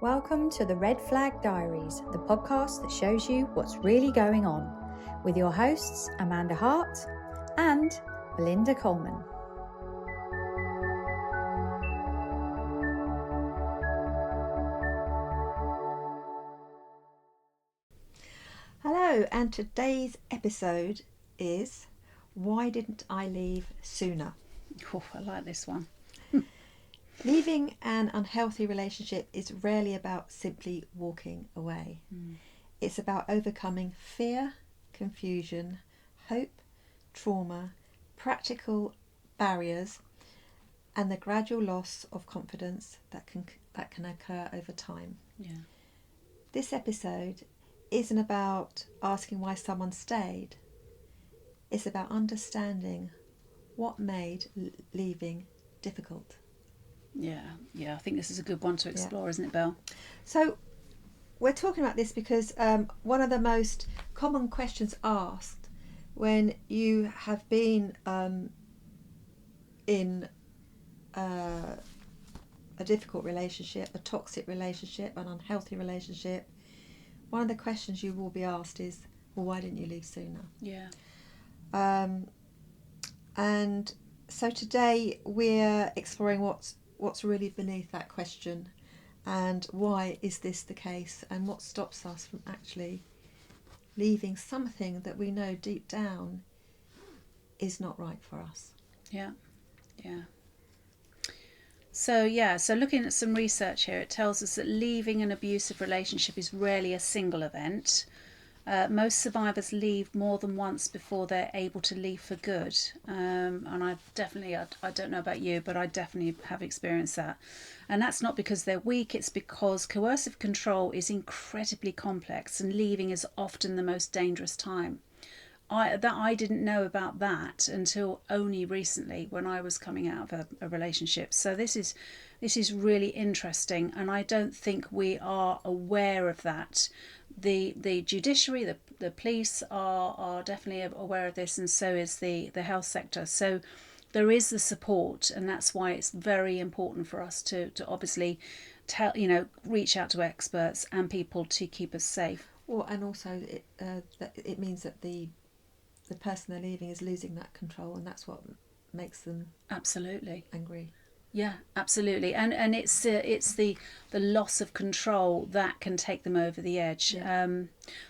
Welcome to the Red Flag Diaries, the podcast that shows you what's really going on, with your hosts Amanda Hart and Belinda Coleman. Hello, and today's episode is Why Didn't I Leave Sooner? Oh, I like this one. Leaving an unhealthy relationship is rarely about simply walking away. It's about overcoming fear, confusion, hope, trauma, practical barriers, and the gradual loss of confidence that can occur over time. Yeah. This episode isn't about asking why someone stayed. It's about understanding what made leaving difficult. Yeah. I think this is a good one to explore, isn't it, Belle? So we're talking about this because one of the most common questions asked when you have been in a difficult relationship, a toxic relationship, an unhealthy relationship, one of the questions you will be asked is, well, why didn't you leave sooner? Yeah. And so today we're exploring what's really beneath that question, and why is this the case, and what stops us from actually leaving something that we know deep down is not right for us. Yeah. So looking at some research here, it tells us that leaving an abusive relationship is rarely a single event. Most survivors leave more than once before they're able to leave for good. And I don't know about you, but I definitely have experienced that. And that's not because they're weak, it's because coercive control is incredibly complex and leaving is often the most dangerous time. I didn't know about that until only recently when I was coming out of a relationship. So this is really interesting, and I don't think we are aware of that. The judiciary, the police are definitely aware of this, and so is the health sector. So there is the support, and that's why it's very important for us to obviously reach out to experts and people to keep us safe. Well, and also it means that the person they're leaving is losing that control, and that's what makes them absolutely angry. Yeah, absolutely, and it's the loss of control that can take them over the edge. Yeah.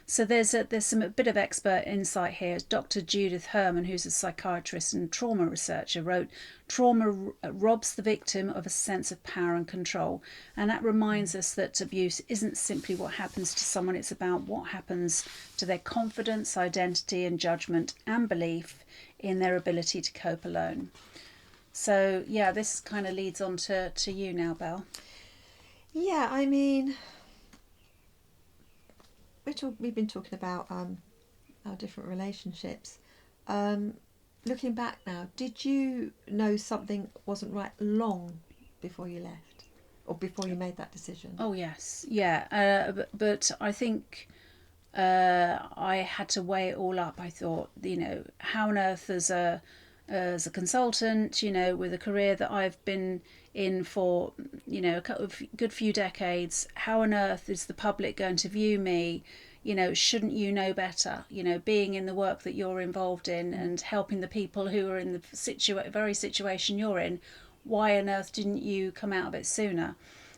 So there's a bit of expert insight here. Dr. Judith Herman, who's a psychiatrist and trauma researcher, wrote, "Trauma robs the victim of a sense of power and control," and that reminds us that abuse isn't simply what happens to someone; it's about what happens to their confidence, identity, and judgment, and belief in their ability to cope alone. So, yeah, this kind of leads on to you now, Belle. Yeah, I mean, we've been talking about our different relationships. Looking back now, did you know something wasn't right long before you left, or before you made that decision? Oh, yes. Yeah. But I think I had to weigh it all up. I thought, how on earth as a consultant, with a career that I've been in for, a good few decades, how on earth is the public going to view me? Shouldn't you know better? Being in the work that you're involved in and helping the people who are in the very situation you're in, why on earth didn't you come out of it sooner?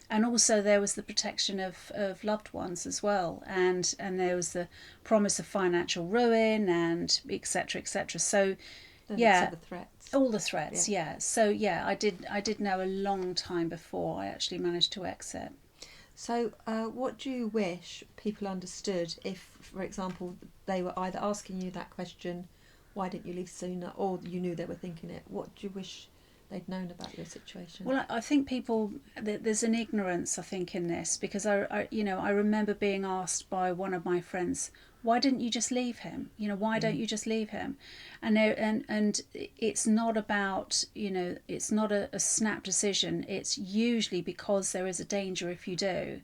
And also there was the protection of loved ones as well, and there was the promise of financial ruin and etc. So The threats. All the threats, yeah. So I did know a long time before I actually managed to exit. So what do you wish people understood if, for example, they were either asking you that question, why didn't you leave sooner, or you knew they were thinking it? What do you wish they'd known about your situation? Well, I think there's an ignorance, I think, in this, because I remember being asked by one of my friends, why didn't you just leave him? Why don't you just leave him? And it's not about, it's not a snap decision. It's usually because there is a danger if you do.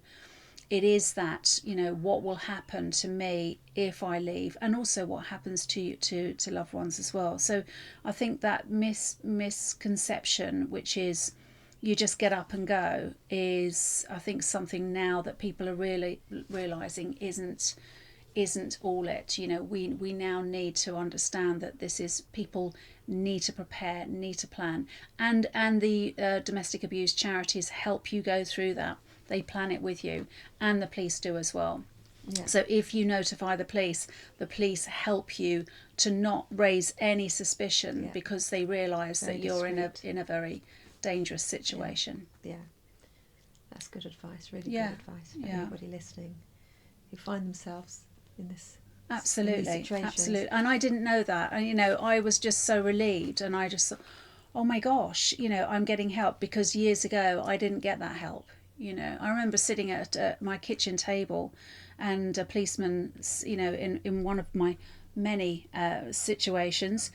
It is that, what will happen to me if I leave, and also what happens to loved ones as well. So I think that misconception, which is, you just get up and go is, I think, something now that people are really realizing isn't all it. You know, we now need to understand that this is, people need to prepare, need to plan, and the domestic abuse charities help you go through that. They plan it with you, and the police do as well. Yeah. So if you notify the police help you to not raise any suspicion, because they realise that you're in a very dangerous situation. Yeah. That's good advice, really good advice for anybody listening who find themselves in this. Absolutely. And I didn't know that. And, you know, I was just so relieved, and I just thought, oh my gosh, you know, I'm getting help, because years ago I didn't get that help. You know, I remember sitting at my kitchen table, and a policeman, you know, in one of my many situations,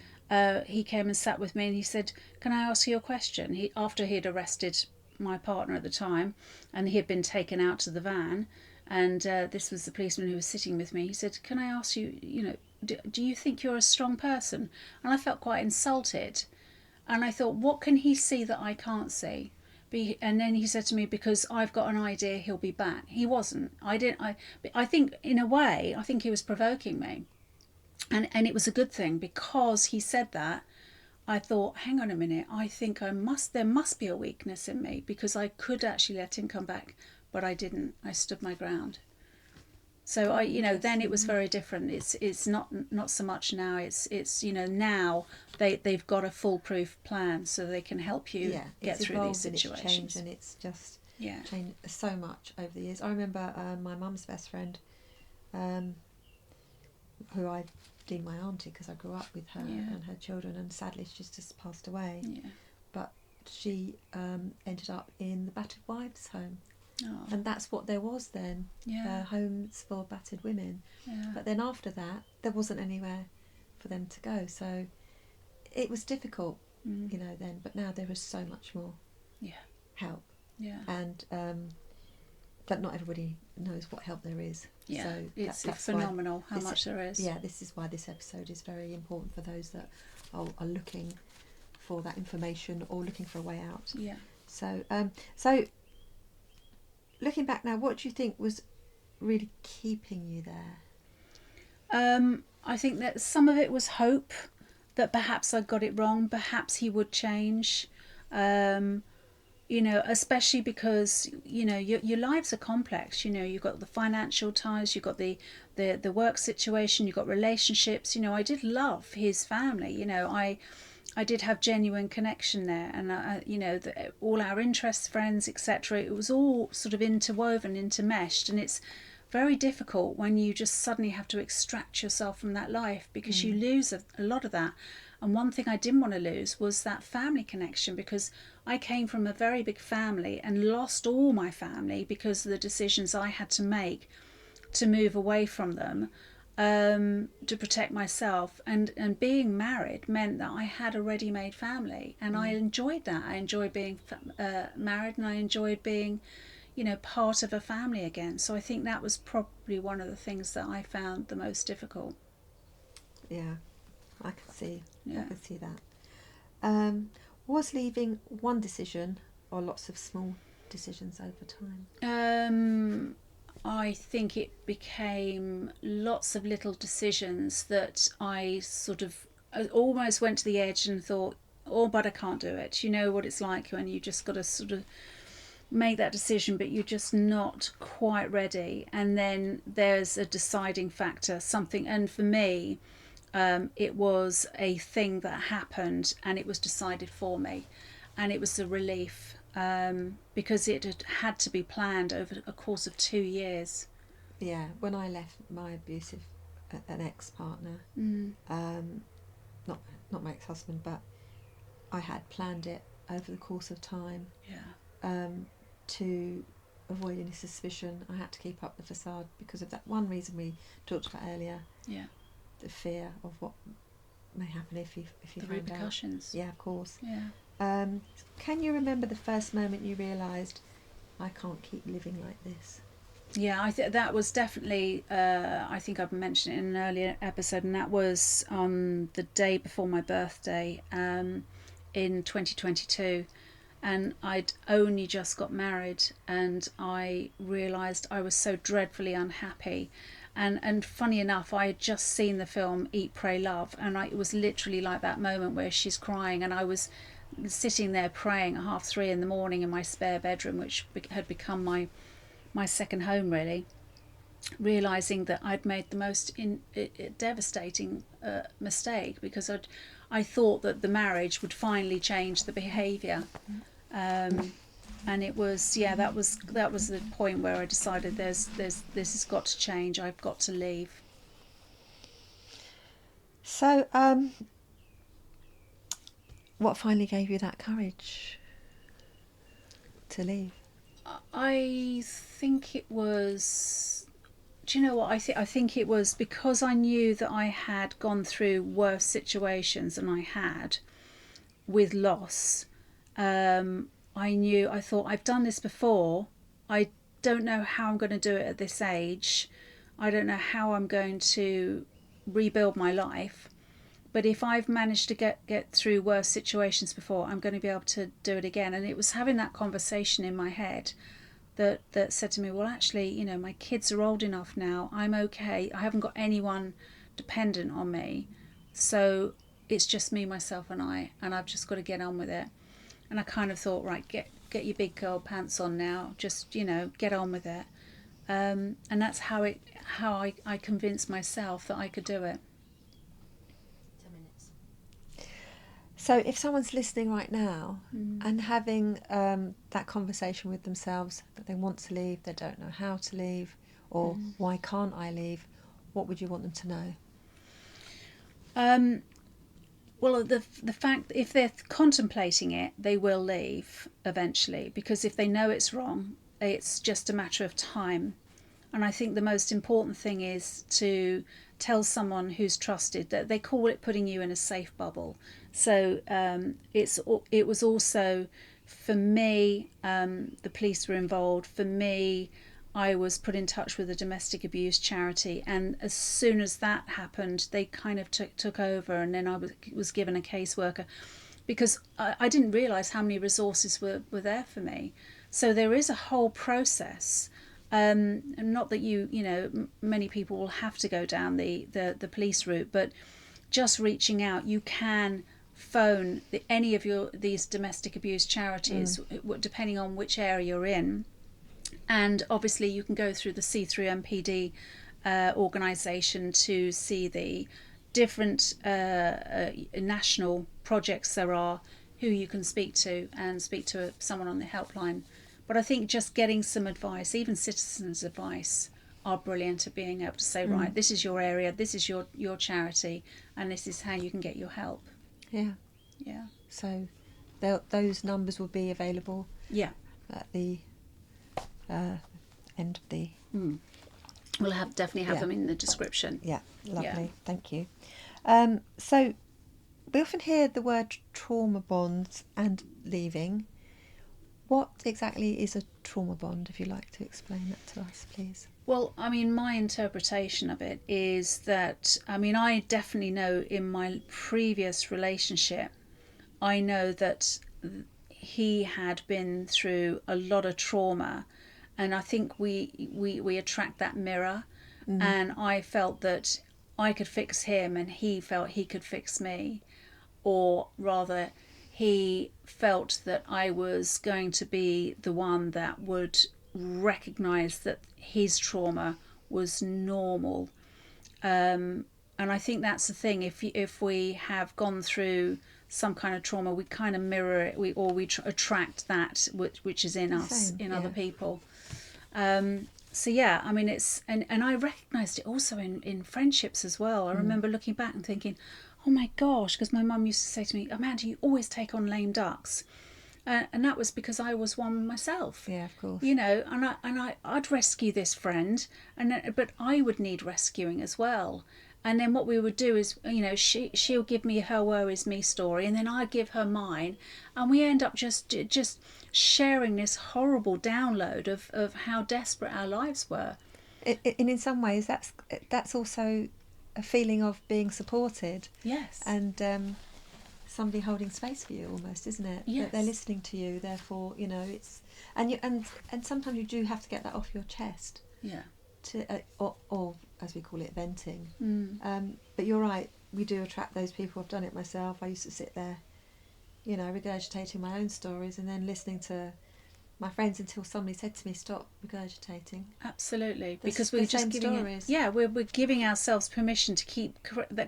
he came and sat with me, and he said, "Can I ask you a question?" After he'd arrested my partner at the time, and he had been taken out to the van, and this was the policeman who was sitting with me. He said, "Can I ask you, you know, do you think you're a strong person?" And I felt quite insulted, and I thought, what can he see that I can't see? And then he said to me, "Because I've got an idea he'll be back." He wasn't. I think, in a way, I think he was provoking me. And it was a good thing, because he said that. I thought, hang on a minute, I think there must be a weakness in me, because I could actually let him come back, but I didn't. I stood my ground. So then it was very different. It's not so much now. It's you know, now they've got a foolproof plan, so they can help you get through these situations. It's changed, and it's just changed so much over the years. I remember my mum's best friend, who I deemed my auntie because I grew up with her and her children, and sadly she's just passed away. Yeah. But she ended up in the battered wives' home. Oh. And that's what there was then, homes for battered women. Yeah. But then after that, there wasn't anywhere for them to go. So it was difficult, you know, then. But now there is so much more help. Yeah. And but not everybody knows what help there is. Yeah, so it's phenomenal how much there is. Yeah, this is why this episode is very important for those that are looking for that information or looking for a way out. Yeah. So looking back now, what do you think was really keeping you there? I think that some of it was hope that perhaps I got it wrong, perhaps he would change. You know, especially because, you know, your lives are complex. You know, you've got the financial ties, you've got the work situation, you've got relationships. You know, I did love his family. You know, I did have genuine connection there, and you know, all our interests, friends, etc. It was all sort of interwoven, intermeshed, and it's very difficult when you just suddenly have to extract yourself from that life, because you lose a lot of that. And one thing I didn't want to lose was that family connection, because I came from a very big family and lost all my family because of the decisions I had to make to move away from them, to protect myself. And being married meant that I had a ready-made family, and I enjoyed that. I enjoyed being married, and I enjoyed being, you know, part of a family again. So I think that was probably one of the things that I found the most difficult. Yeah, I can see. Yeah. I can see that. Was leaving one decision, or lots of small decisions over time? I think it became lots of little decisions that I almost went to the edge and thought, oh, but I can't do it. You know what it's like when you just got to sort of make that decision, but you're just not quite ready. And then there's a deciding factor, something. And for me, it was a thing that happened, and it was decided for me, and it was a relief, because it had to be planned over a course of 2 years. Yeah, when I left my abusive, an ex-partner, not my ex-husband, but I had planned it over the course of time. Yeah. To avoid any suspicion, I had to keep up the facade because of that one reason we talked about earlier. Yeah. The fear of what may happen if you find repercussions. Out. Yeah, of course. Yeah. Can you remember the first moment you realised, I can't keep living like this? Yeah, I think that was definitely. I think I've mentioned it in an earlier episode, and that was on the day before my birthday, in 2022. and I'd only just got married, and I realised I was so dreadfully unhappy. And funny enough, I had just seen the film Eat, Pray, Love, and it was literally like that moment where she's crying, and I was sitting there praying at 3:30 in the morning in my spare bedroom, which had become my second home, really, realising that I'd made the most devastating mistake, because I thought that the marriage would finally change the behaviour. And it was, that was the point where I decided this has got to change. I've got to leave. So, what finally gave you that courage to leave? I think it was. Do you know what? I think it was because I knew that I had gone through worse situations than I had with loss. I thought, I've done this before. I don't know how I'm going to do it at this age. I don't know how I'm going to rebuild my life. But if I've managed to get through worse situations before, I'm going to be able to do it again. And it was having that conversation in my head that said to me, well, actually, my kids are old enough now. I'm okay. I haven't got anyone dependent on me. So it's just me, myself and I've just got to get on with it. And I kind of thought, right, get your big girl pants on now. Just, get on with it. And that's how I convinced myself that I could do it. 10 minutes. So if someone's listening right now and having that conversation with themselves, that they want to leave, they don't know how to leave, or why can't I leave, what would you want them to know? Well, the fact, if they're contemplating it, they will leave eventually, because if they know it's wrong, it's just a matter of time. And I think the most important thing is to tell someone who's trusted, that they call it putting you in a safe bubble. So it was also, for me, the police were involved. For me, I was put in touch with a domestic abuse charity, and as soon as that happened, they kind of took over, and then I was given a caseworker, because I didn't realise how many resources were there for me. So there is a whole process. And not that many people will have to go down the police route, but just reaching out, you can phone any of these domestic abuse charities, depending on which area you're in. And obviously you can go through the C3MPD organisation to see the different national projects there are, who you can speak to, and speak to someone on the helpline. But I think just getting some advice, even citizens' advice, are brilliant at being able to say, right, this is your area, this is your charity, and this is how you can get your help. Yeah. So those numbers will be available. Yeah. At the end of the. We'll definitely have them in the description. Yeah, lovely. Yeah. Thank you. So we often hear the word trauma bonds and leaving. What exactly is a trauma bond, if you'd like to explain that to us, please? Well, I mean, my interpretation of it is that, I definitely know in my previous relationship, I know that he had been through a lot of trauma, and I think we attract that mirror, and I felt that I could fix him and he felt he could fix me, or rather he felt that I was going to be the one that would recognise that his trauma was normal. And I think that's the thing, if we have gone through some kind of trauma, we kind of mirror it, we attract that which is in us, in other people. So yeah, it's and I recognised it also in friendships as well. I remember looking back and thinking, oh my gosh, because my mum used to say to me, Amanda, you always take on lame ducks. And that was because I was one myself. Yeah, of course. And I'd rescue this friend, but I would need rescuing as well. And then what we would do is, she'll give me her woe is me story, and then I give her mine, and we end up just sharing this horrible download of how desperate our lives were. And in some ways, that's also a feeling of being supported. Yes. And somebody holding space for you almost, isn't it? Yes. That they're listening to you, therefore, you know, it's and sometimes you do have to get that off your chest. Yeah. To or as we call it, venting. Mm. But you're right, we do attract those people. I've done it myself. I used to sit there, you know, regurgitating my own stories and then listening to my friends until somebody said to me, "Stop regurgitating." Absolutely, The because the we're just same giving stories. we're giving ourselves permission to keep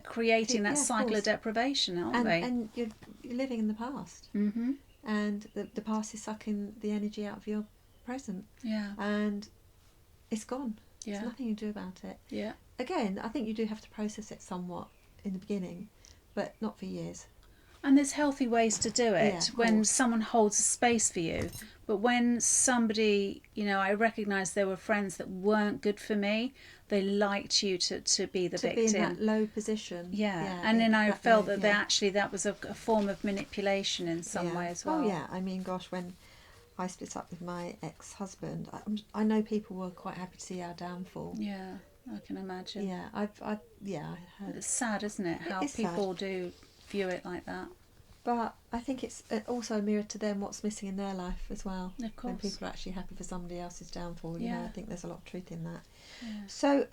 creating that Yeah, of cycle course. of deprivation, aren't we? And you're living in the past, Mm-hmm. and the past is sucking the energy out of your present, Yeah. and it's gone. Yeah. There's nothing you can do about it. Yeah. Again, I think you do have to process it somewhat in the beginning, but not for years. And there's healthy ways to do it Yeah, of when course. someone holds a space for you. But when somebody, you know, I recognised there were friends that weren't good for me. They liked you to be the victim. Be in that low position. Yeah. And then I felt low, that that was a form of manipulation in some yeah. way as well. Oh yeah, I mean, gosh, when I split up with my ex-husband, I know people were quite happy to see our downfall. Yeah, I can imagine. Yeah, I heard. It's sad, isn't it? How is people do view it like that. But I think it's also a mirror to them what's missing in their life as well. Of course. When people are actually happy for somebody else's downfall, you know, I think there's a lot of truth in that. Yeah. So,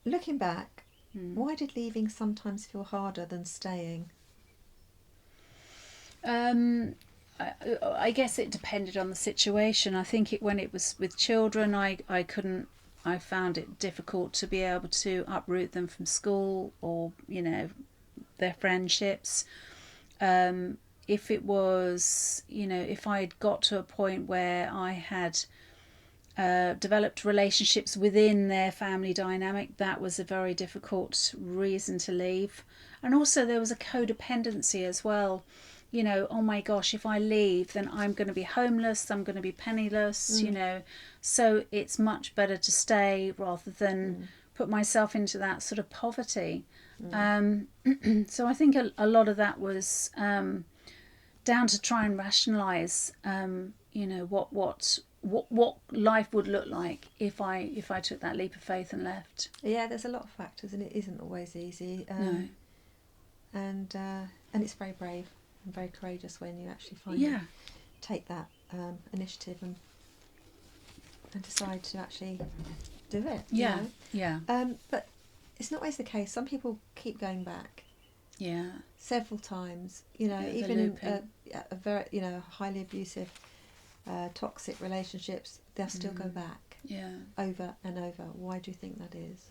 looking back, why did leaving sometimes feel harder than staying? I guess it depended on the situation. I think when it was with children, I found it difficult to be able to uproot them from school or, you know, their friendships. If it was, you know, if I had got to a point where I had developed relationships within their family dynamic, that was a very difficult reason to leave. And also there was a codependency as well. You know, oh my gosh, if I leave, then I'm going to be homeless, I'm going to be penniless, you know. So it's much better to stay rather than put myself into that sort of poverty. So I think a lot of that was down to try and rationalise, you know, what life would look like if I took that leap of faith and left. Yeah, there's a lot of factors, and it isn't always easy. No. And it's very brave and very courageous when you actually finally take that initiative and decide to actually do it. Yeah, you know? yeah. But it's not always the case. Some people keep going back. Yeah. Several times. You know, Yeah, even in a very, you know, highly abusive, toxic relationships, they'll still go back. Yeah. Over and over. Why do you think that is?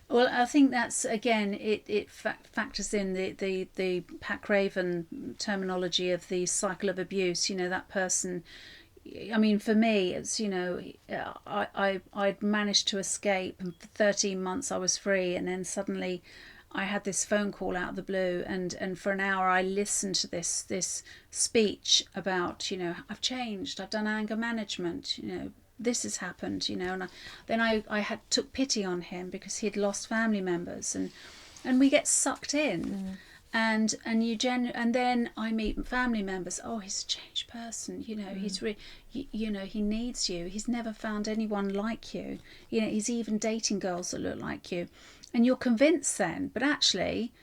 Well, I think that's, again, it factors in the Pat Craven terminology of the cycle of abuse. You know, that person, I mean, for me, it's, you know, I'd managed to escape, and for 13 months I was free, and then suddenly I had this phone call out of the blue, and for an hour I listened to this speech about, you know, I've changed, I've done anger management, you know, this has happened, you know, and then I took pity on him because he'd lost family members, and we get sucked in, and then I meet family members. Oh, he's a changed person, you know. He's you know, he needs you. He's never found anyone like you. You know, he's even dating girls that look like you, and you're convinced then, but actually,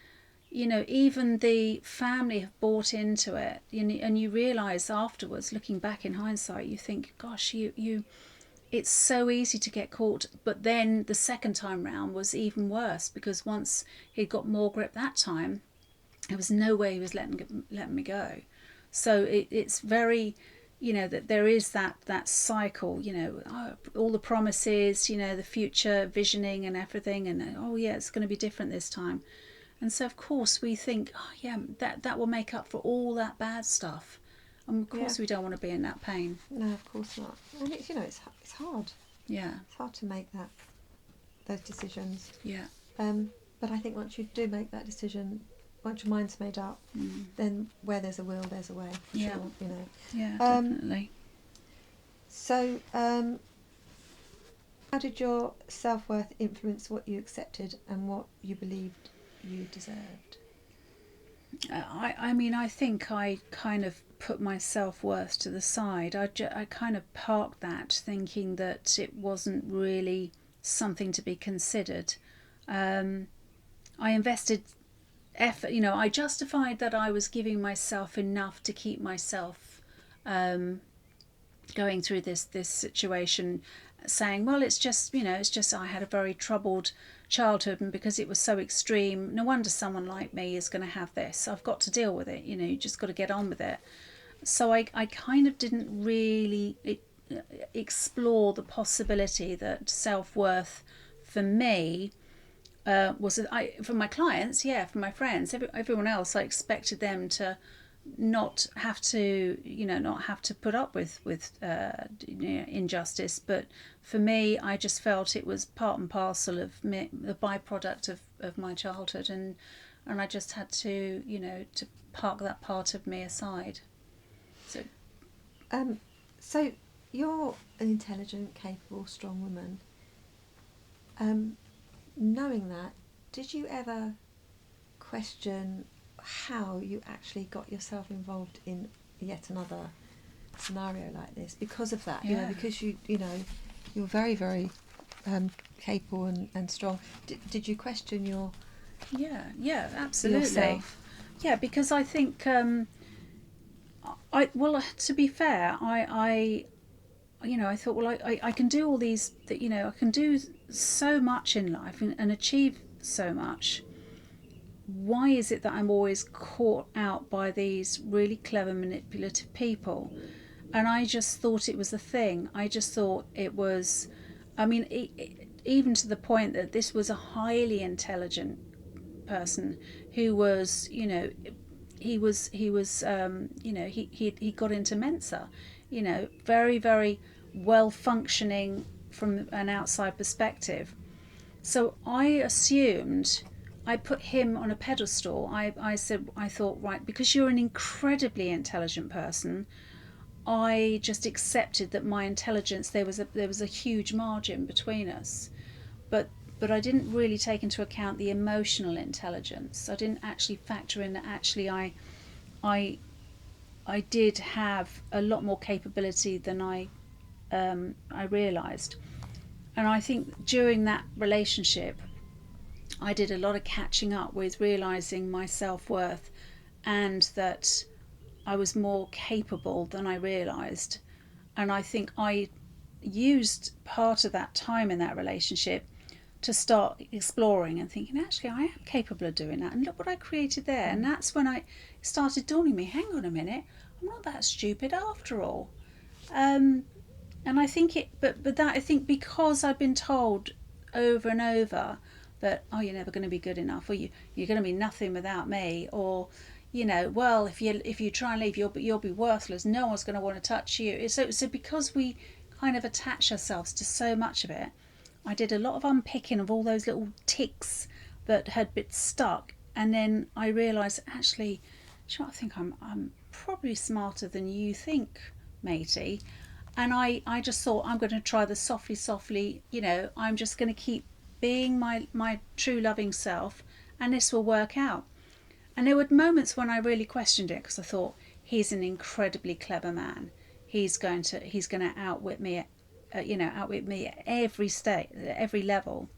you know, even the family have bought into it, and you realise afterwards, looking back in hindsight, you think, gosh, you it's so easy to get caught. But then the second time round was even worse, because once he'd got more grip that time, there was no way he was letting me go. So it's very, you know, that there is that cycle, you know, all the promises, you know, the future visioning and everything, and oh yeah, it's going to be different this time. And so of course we think, oh yeah, that will make up for all that bad stuff. And of course we don't want to be in that pain. No, of course not. And it's, you know, it's hard. Yeah. It's hard to make those decisions. Yeah. But I think once you do make that decision, once your mind's made up, then where there's a will, there's a way. For sure, you know. Yeah, definitely. So, how did your self-worth influence what you accepted and what you believed you deserved? I mean, I think I kind of put my self-worth to the side. I kind of parked that, thinking that it wasn't really something to be considered. I invested effort. You know, I justified that I was giving myself enough to keep myself going through this situation, saying, well, it's just, you know, it's just I had a very troubled childhood, and because it was so extreme, no wonder someone like me is going to have this. I've got to deal with it. You know, you just got to get on with it. So I kind of didn't really explore the possibility that self-worth for me was for my clients, yeah, for my friends, everyone else, I expected them to not have to, you know, not have to put up with you know, injustice. But for me, I just felt it was part and parcel of me, the byproduct of my childhood, and I just had to, you know, to park that part of me aside. So you're an intelligent, capable, strong woman. Knowing that, did you ever question how you actually got yourself involved in yet another scenario like this because of that? Yeah. You know, because you know, you're very, very capable and strong. Did you question your Yeah, absolutely. yourself? Yeah, because I think well, to be fair, I you know, I thought, well, I can do all these, you know, I can do so much in life and achieve so much. Why is it that I'm always caught out by these really clever, manipulative people? And I just thought it was a thing. I just thought it was, I mean, even to the point that this was a highly intelligent person who was, you know, he was you know, he got into Mensa, you know, very, very well functioning from an outside perspective. So I assumed, I put him on a pedestal. I said, I thought, right, because you're an incredibly intelligent person, I just accepted that my intelligence, there was a huge margin between us. But I didn't really take into account the emotional intelligence. I didn't actually factor in that actually I I did have a lot more capability than I realised. And I think during that relationship, I did a lot of catching up with realising my self-worth, and that I was more capable than I realised. And I think I used part of that time in that relationship to start exploring and thinking, actually, I am capable of doing that. And look what I created there. And that's when I started dawning me, hang on a minute, I'm not that stupid after all. And I think but that, I think because I've been told over and over that, oh, you're never going to be good enough, or you're going to be nothing without me, or, you know, well, if you try and leave, you'll be worthless. No one's going to want to touch you. So because we kind of attach ourselves to so much of it, I did a lot of unpicking of all those little ticks that had been stuck, and then I realised, actually, do you know what, I think I'm probably smarter than you think, matey. And I just thought, I'm going to try the softly, you know, I'm just going to keep being my true loving self, and this will work out. And there were moments when I really questioned it, because I thought, he's an incredibly clever man. He's going to outwit me, outwit me at every state, at every level.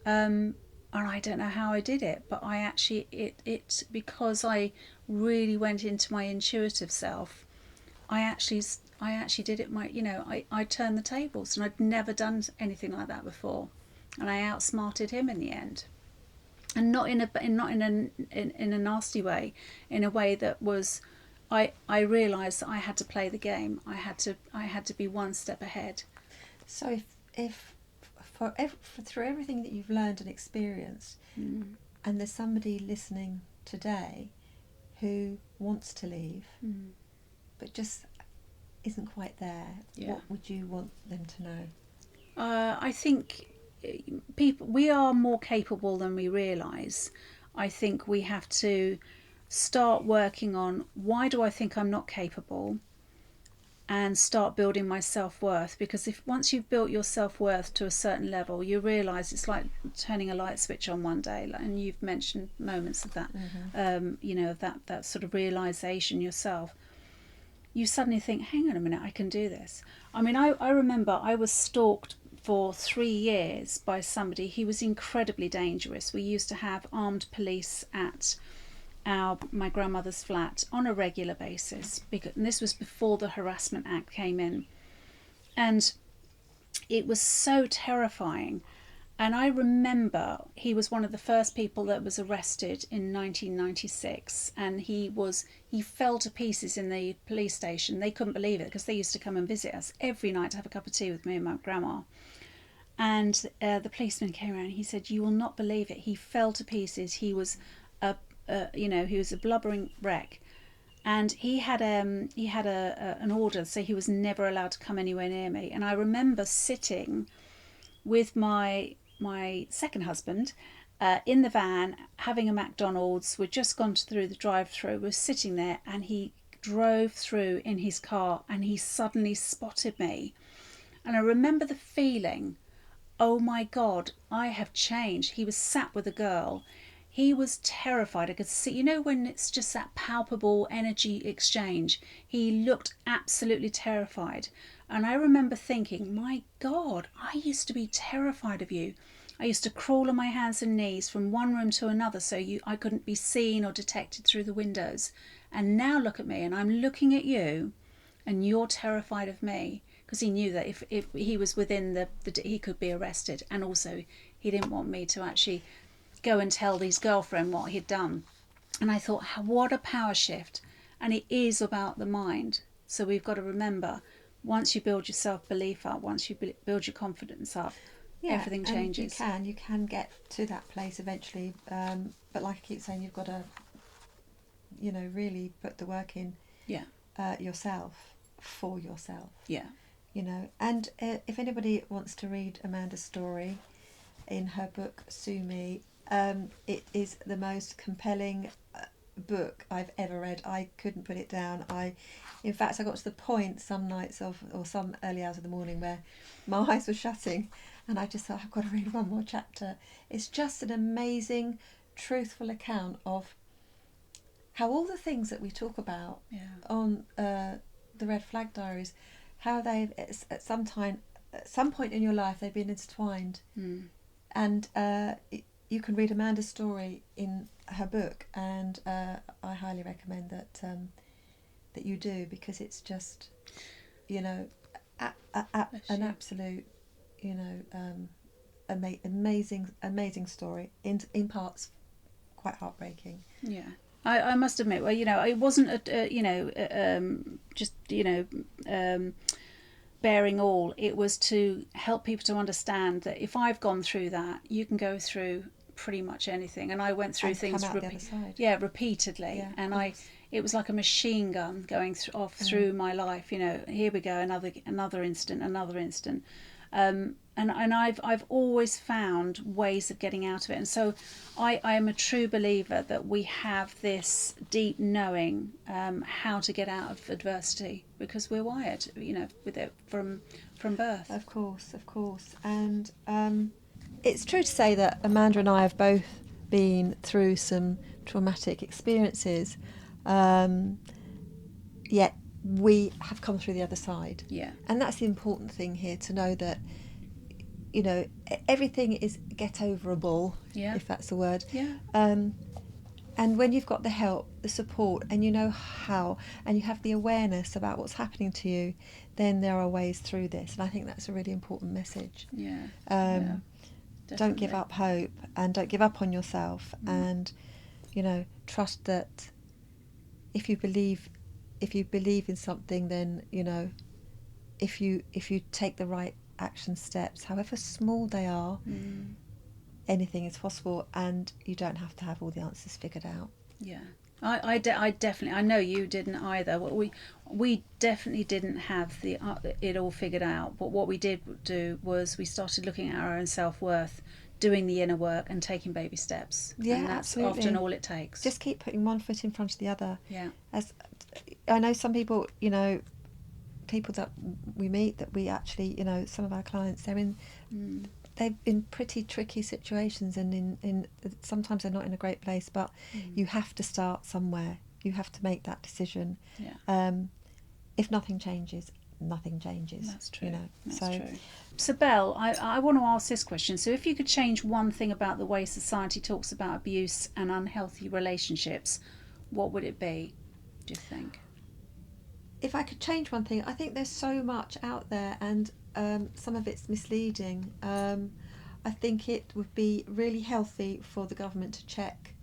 And I don't know how I did it, but I actually, it because I really went into my intuitive self, I actually did it. I turned the tables, and I'd never done anything like that before, and I outsmarted him in the end, and not in a nasty way, in a way that was, I realised that I had to play the game. I had to be one step ahead. So if through everything that you've learned and experienced, and there's somebody listening today who wants to leave, but just isn't quite there, what would you want them to know? I think we are more capable than we realise. I think we have to start working on, why do I think I'm not capable, and start building my self-worth. Because once you've built your self-worth to a certain level, you realise it's like turning a light switch on one day, and you've mentioned moments of that, that sort of realisation yourself. You suddenly think, hang on a minute, I can do this. I mean, I remember I was stalked for 3 years by somebody. He was incredibly dangerous. We used to have armed police at my grandmother's flat on a regular basis, and this was before the Harassment Act came in, and it was so terrifying. And I remember he was one of the first people that was arrested in 1996, and he fell to pieces in the police station. They couldn't believe it because they used to come and visit us every night to have a cup of tea with me and my grandma. And the policeman came around and he said, "You will not believe it. He fell to pieces. He was he was a blubbering wreck." And he had an order, so he was never allowed to come anywhere near me. And I remember sitting with my second husband in the van having a McDonald's. We'd just gone through the drive-through. We're sitting there, and he drove through in his car, and he suddenly spotted me. And I remember the feeling, oh my God, I have changed. He was sat with a girl. He was terrified. I could see, when it's just that palpable energy exchange. He looked absolutely terrified. And I remember thinking, my God, I used to be terrified of you. I used to crawl on my hands and knees from one room to another so I couldn't be seen or detected through the windows. And now look at me, and I'm looking at you, and you're terrified of me. Because he knew that if he was within he could be arrested. And also, he didn't want me to actually go and tell his girlfriend what he'd done. And I thought, what a power shift. And it is about the mind. So we've got to remember, once you build your self-belief up, once you build your confidence up, everything changes. You can get to that place eventually, but like I keep saying, you've got to really put the work in yourself, for yourself. And if anybody wants to read Amanda's story in her book Sue Me, it is the most compelling book I've ever read. I couldn't put it down. In fact, I got to the point some nights or some early hours of the morning where my eyes were shutting, and I just thought, I've got to read one more chapter. It's just an amazing, truthful account of how all the things that we talk about on the Red Flag Diaries, how they've at some point in your life they've been intertwined, and you can read Amanda's story in her book, and I highly recommend that you do, because it's just an absolute amazing story, in parts quite heartbreaking. I must admit, it wasn't bearing all. It was to help people to understand that if I've gone through that, you can go through pretty much anything. And I went through things repeatedly, and it was like a machine gun going through my life. Here we go, another instant. And I've always found ways of getting out of it. And so I am a true believer that we have this deep knowing how to get out of adversity, because we're wired, with it from birth. Of course. And it's true to say that Amanda and I have both been through some traumatic experiences, yet we have come through the other side. And that's the important thing here, to know that everything is get-overable, if that's the word. And when you've got the help, the support, and you know how, and you have the awareness about what's happening to you, then there are ways through this. And I think that's a really important message. Don't give up hope, and don't give up on yourself, and trust that if you believe in something, then if you take the right action steps, however small they are, anything is possible, and you don't have to have all the answers figured out. I definitely, I know you didn't either. We definitely didn't have it all figured out, but what we did do was we started looking at our own self-worth, doing the inner work, and taking baby steps. And that's absolutely. Often all it takes. Just keep putting one foot in front of the other. As I know some people, people that we meet, that we actually, some of our clients, they've been pretty tricky situations, and in sometimes they're not in a great place, but you have to start somewhere. You have to make that decision. If nothing changes, nothing changes. That's true. You know, That's so true. So, Belle, I want to ask this question. So, if you could change one thing about the way society talks about abuse and unhealthy relationships, what would it be, do you think? if I could change one thing, I think there's so much out there, and some of it's misleading. I think it would be really healthy for the government to check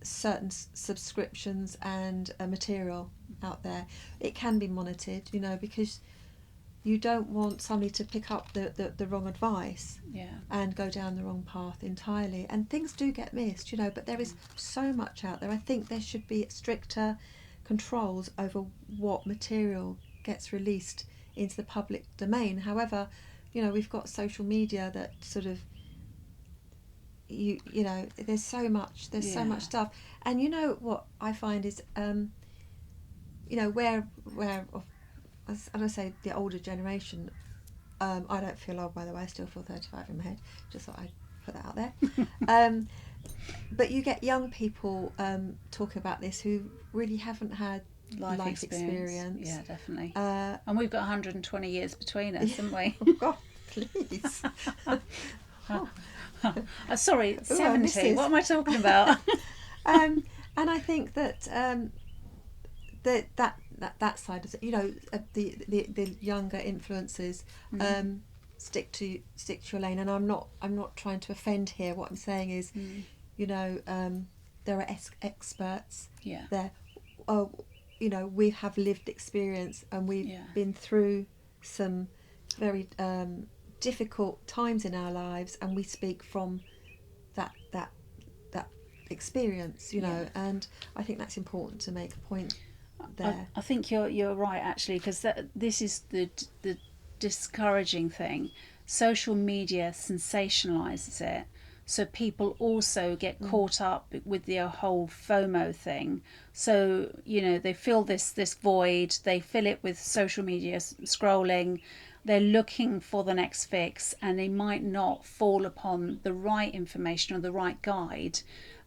certain subscriptions and material out there. It can be monitored, you know, because you don't want somebody to pick up the wrong advice and go down the wrong path entirely. And things do get missed, you know, but there is so much out there. I think there should be stricter controls over what material gets released into the public domain. However, you know, we've got social media that sort of, you know, there's so much stuff. And you know what I find is, you know, where as I say, the older generation, I don't feel old, by the way, I still feel 35 in my head, just thought I'd put that out there. But you get young people talking about this who really haven't had life experience. Yeah, definitely. And we've got 120 years between us, haven't we? Oh God, please. Sorry, Ooh, 70. What am I talking about? And I think that that side of it, you know, the younger influences, stick to your lane. And I'm not trying to offend here. What I'm saying is, you know, there are experts there. You know, we have lived experience, and we've been through some very difficult times in our lives, and we speak from that experience, you know. And I think that's important to make a point there. I think you're right, actually, because this is the discouraging thing. Social media sensationalizes it, so people also get caught up with the whole FOMO thing. So, you know, they fill this void, they fill it with social media scrolling, they're looking for the next fix, and they might not fall upon the right information or the right guide,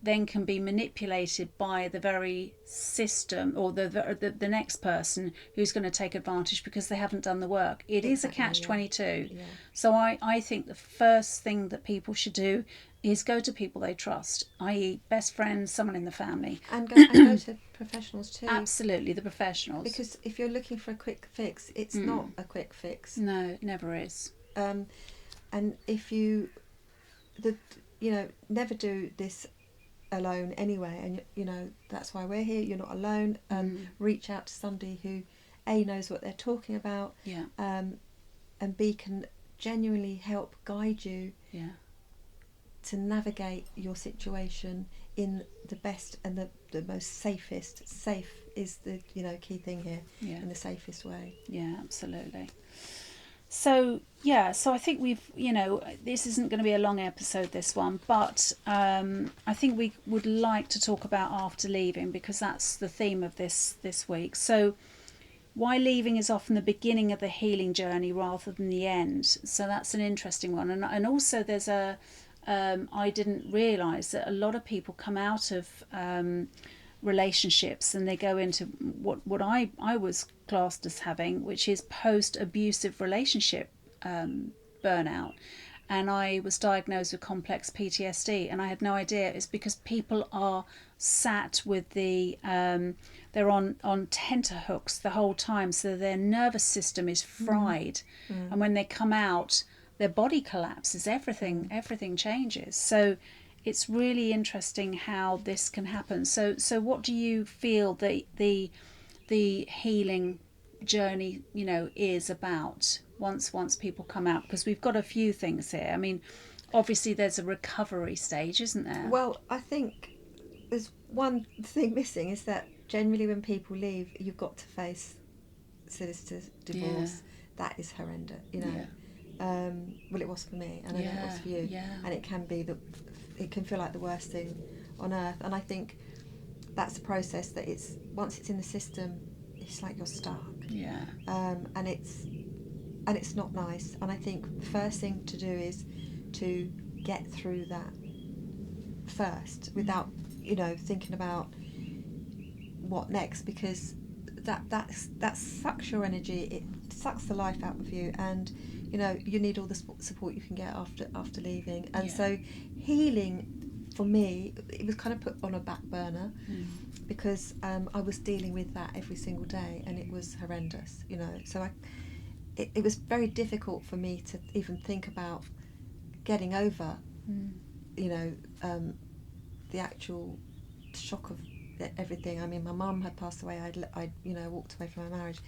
then can be manipulated by the very system or the next person who's going to take advantage because they haven't done the work. It is a catch-22. Yeah. So I think the first thing that people should do is go to people they trust, i.e. best friends, someone in the family. And go to professionals too. Absolutely, the professionals. Because if you're looking for a quick fix, it's not a quick fix. No, it never is. And if you know, never do this alone anyway, and you know, that's why we're here. You're not alone. Reach out to somebody who A, knows what they're talking about, and B, can genuinely help guide you to navigate your situation in the best and the most safest. Safe is the, you know, key thing here, in the safest way. Yeah, absolutely. So I think we've, you know, this isn't going to be a long episode, this one, but I think we would like to talk about after leaving, because that's the theme of this week. So why leaving is often the beginning of the healing journey rather than the end. So that's an interesting one. And also there's I didn't realise that a lot of people come out of relationships and they go into what I was classed as having, which is post-abusive relationship burnout. And I was diagnosed with complex PTSD, and I had no idea. It's because people are sat with they're on tenterhooks the whole time, so their nervous system is fried. And when they come out, their body collapses, everything changes. So it's really interesting how this can happen. So what do you feel the healing journey, you know, is about once people come out? Because we've got a few things here. I mean, obviously there's a recovery stage, isn't there? Well, I think there's one thing missing, is that generally when people leave, you've got to face sinister divorce. That is horrendous, you know. Well, it was for me, and I know it was for you. And it can feel like the worst thing on earth. And I think that's a process that once it's in the system, it's like you're stuck. And it's not nice. And I think the first thing to do is to get through that first, without, you know, thinking about what next, because that sucks your energy. It sucks the life out of you, and you need all the support you can get after leaving. And so healing for me, it was kind of put on a back burner because I was dealing with that every single day, and it was horrendous. So it was very difficult for me to even think about getting over the actual shock of everything. I mean, my mum had passed away. I walked away from my marriage.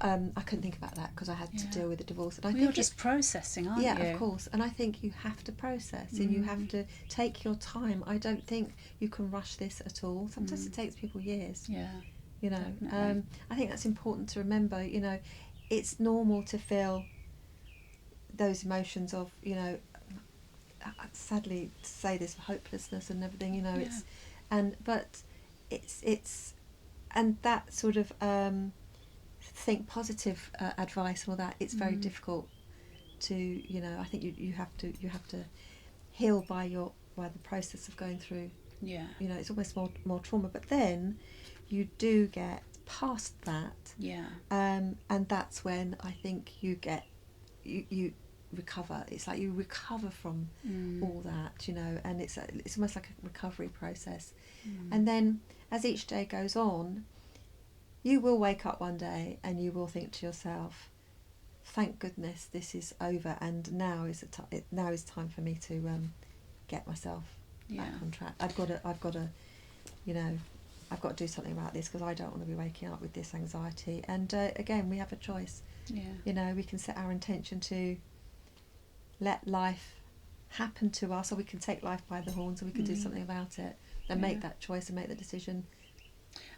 I couldn't think about that because I had to deal with the divorce. And you're just processing, aren't you? Yeah, of course. And I think you have to process and you have to take your time. I don't think you can rush this at all. Sometimes it takes people years. Yeah. I think that's important to remember. It's normal to feel those emotions of, sadly to say this, hopelessness and everything. It's that sort of think positive advice and all that. It's very difficult to I think you have to heal by the process of going through. It's almost more trauma, but then you do get past that. And that's when I think you recover. It's like you recover from all that, and it's almost like a recovery process. And then as each day goes on, you will wake up one day and you will think to yourself, thank goodness this is over, and now is time for me to get myself back on track. I've got to do something about this because I don't want to be waking up with this anxiety. And again, we have a choice. We can set our intention to let life happen to us, or we can take life by the horns, and we can do something about it and make that choice and make the decision.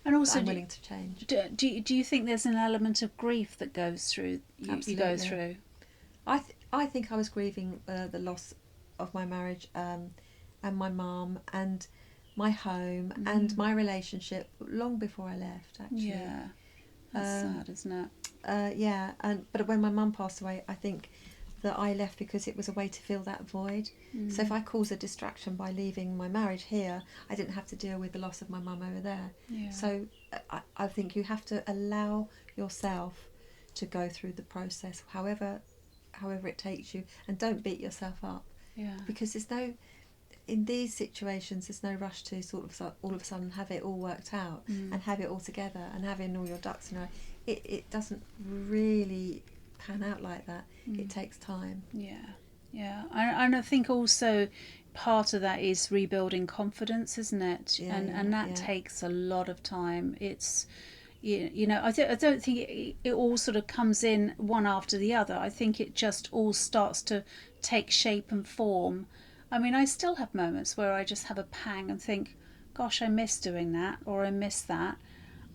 And also, I'm willing to change. Do you think there's an element of grief that goes through? You go through. I think I was grieving the loss of my marriage and my mum and my home and my relationship long before I left. Actually, that's sad, isn't it? But when my mum passed away, I think that I left because it was a way to fill that void. So if I cause a distraction by leaving my marriage here, I didn't have to deal with the loss of my mum over there. So I think you have to allow yourself to go through the process, however it takes you, and don't beat yourself up. Because in these situations there's no rush to sort of all of a sudden have it all worked out and have it all together and having all your ducks in a row. It doesn't really pan out like that. It takes time. And I think also part of that is rebuilding confidence, isn't it? And that takes a lot of time. It's I don't think it all sort of comes in one after the other. I think it just all starts to take shape and form. I mean, I still have moments where I just have a pang and think, gosh, I miss doing that, or I miss that.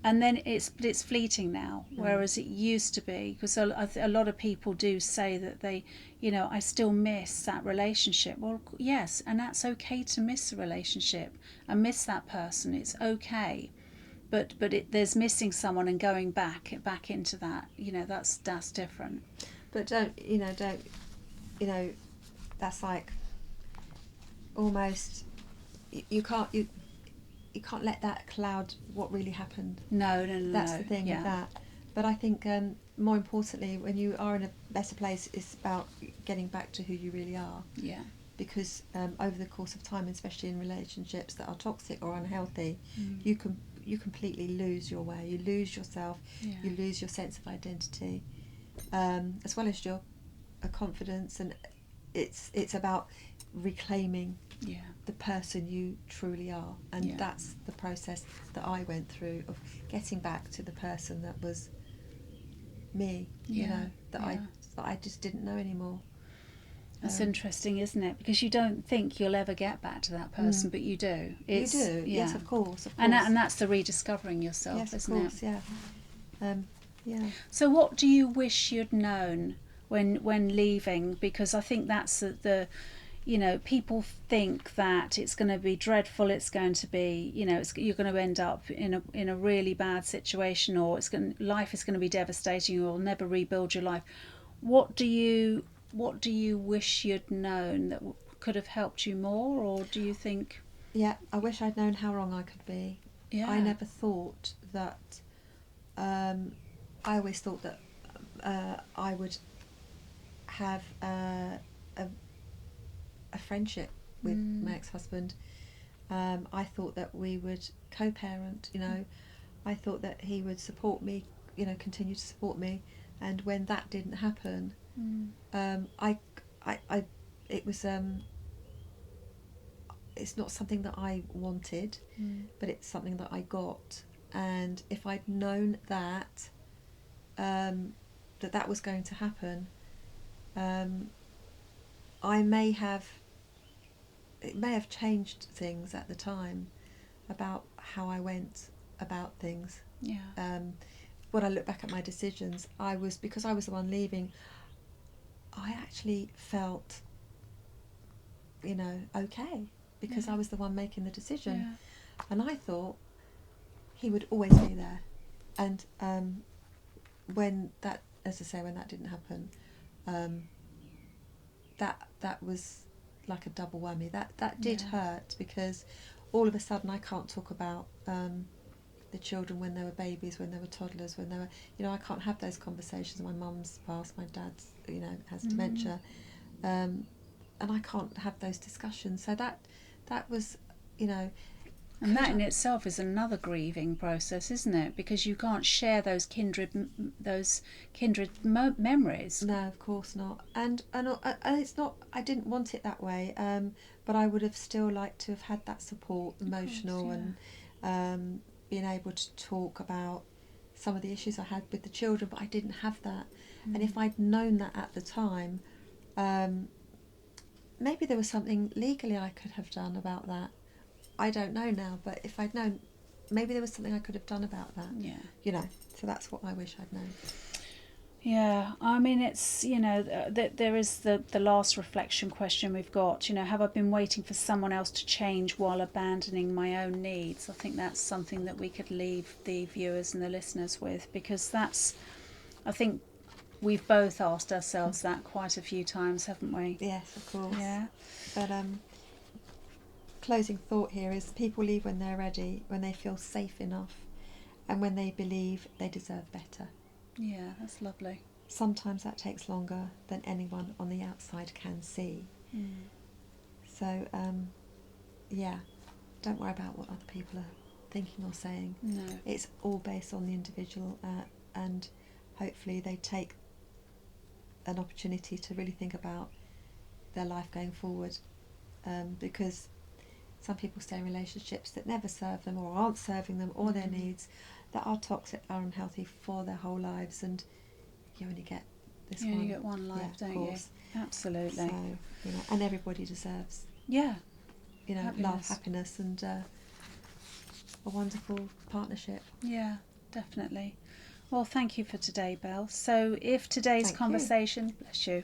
And then it's fleeting now, whereas it used to be. Because a lot of people do say that they, I still miss that relationship. Well, yes, and that's okay to miss a relationship and miss that person. It's okay, but there's missing someone and going back into that. That's different. But that's like almost you can't let that cloud what really happened. No. That's the thing with that. But I think more importantly, when you are in a better place, it's about getting back to who you really are. Because over the course of time, especially in relationships that are toxic or unhealthy, you completely lose your way. You lose yourself. You lose your sense of identity, as well as your confidence. And it's about reclaiming the person you truly are, and that's the process that I went through of getting back to the person that was me. That I just didn't know anymore. That's interesting, isn't it? Because you don't think you'll ever get back to that person, but you do. You do, yes, of course. And that's the rediscovering yourself, isn't it? Yes, of course, yeah. So what do you wish you'd known when leaving? Because I think that's the people think that it's going to be dreadful, it's going to be, you're going to end up in a really bad situation, or life is going to be devastating, you'll never rebuild your life. What do you wish you'd known that could have helped you more, or do you think? I wish I'd known how wrong I could be. I never thought that I always thought that I would have a friendship with my ex-husband. I thought that we would co-parent, you know. I thought that he would support me, you know, continue to support me. And when that didn't happen, it was it's not something that I wanted, but it's something that I got. And if I'd known that that was going to happen, it may have changed things at the time about how I went about things. Yeah. When I look back at my decisions, because I was the one leaving, I actually felt, you know, okay, because I was the one making the decision. Yeah. And I thought he would always be there. And when that, as I say, when that didn't happen, that was like a double whammy. That did hurt, because all of a sudden I can't talk about the children when they were babies, when they were toddlers, when they were, you know, I can't have those conversations. My mum's passed, my dad's, you know, has dementia, and I can't have those discussions. So that was, you know. And that in itself is another grieving process, isn't it? Because you can't share those kindred memories. No, of course not. And it's not. I didn't want it that way. But I would have still liked to have had that support, emotional, course, and being able to talk about some of the issues I had with the children. But I didn't have that. And if I'd known that at the time, maybe there was something legally I could have done about that. I don't know now, but if I'd known, maybe there was something I could have done about that. Yeah. You know, so that's what I wish I'd known. Yeah, I mean, it's, you know, there is the last reflection question we've got, you know, have I been waiting for someone else to change while abandoning my own needs? I think that's something that we could leave the viewers and the listeners with, because I think we've both asked ourselves that quite a few times, haven't we? Yes, of course. Yeah. But closing thought here is, people leave when they're ready, when they feel safe enough, and when they believe they deserve better. Yeah, that's lovely. Sometimes that takes longer than anyone on the outside can see. So, yeah, don't worry about what other people are thinking or saying. No. It's all based on the individual, and hopefully they take an opportunity to really think about their life going forward, because some people stay in relationships that never serve them, or aren't serving them or their needs, that are toxic, are unhealthy for their whole lives, and you only get this one. You only get one life, don't you? Absolutely. So, you know, and everybody deserves, yeah, you know, love, happiness, and a wonderful partnership. Yeah, definitely. Well, thank you for today, Belle. So if today's conversation, bless you,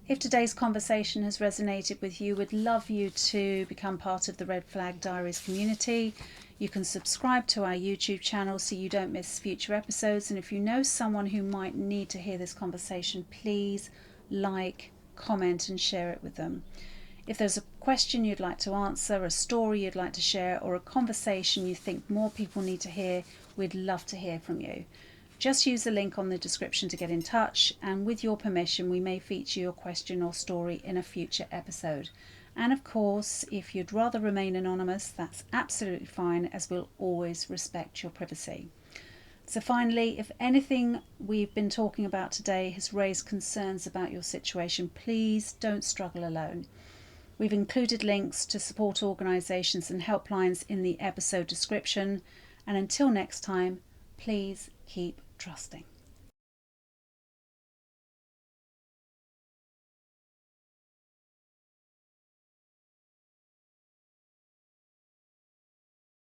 if today's conversation has resonated with you, we'd love you to become part of the Red Flag Diaries community. You can subscribe to our YouTube channel so you don't miss future episodes. And if you know someone who might need to hear this conversation, please like, comment and share it with them. If there's a question you'd like to answer, a story you'd like to share, or a conversation you think more people need to hear, we'd love to hear from you. Just use the link on the description to get in touch, and with your permission we may feature your question or story in a future episode. And of course, if you'd rather remain anonymous, that's absolutely fine, as we'll always respect your privacy. So finally, if anything we've been talking about today has raised concerns about your situation, please don't struggle alone. We've included links to support organisations and helplines in the episode description. And until next time, please keep trusting.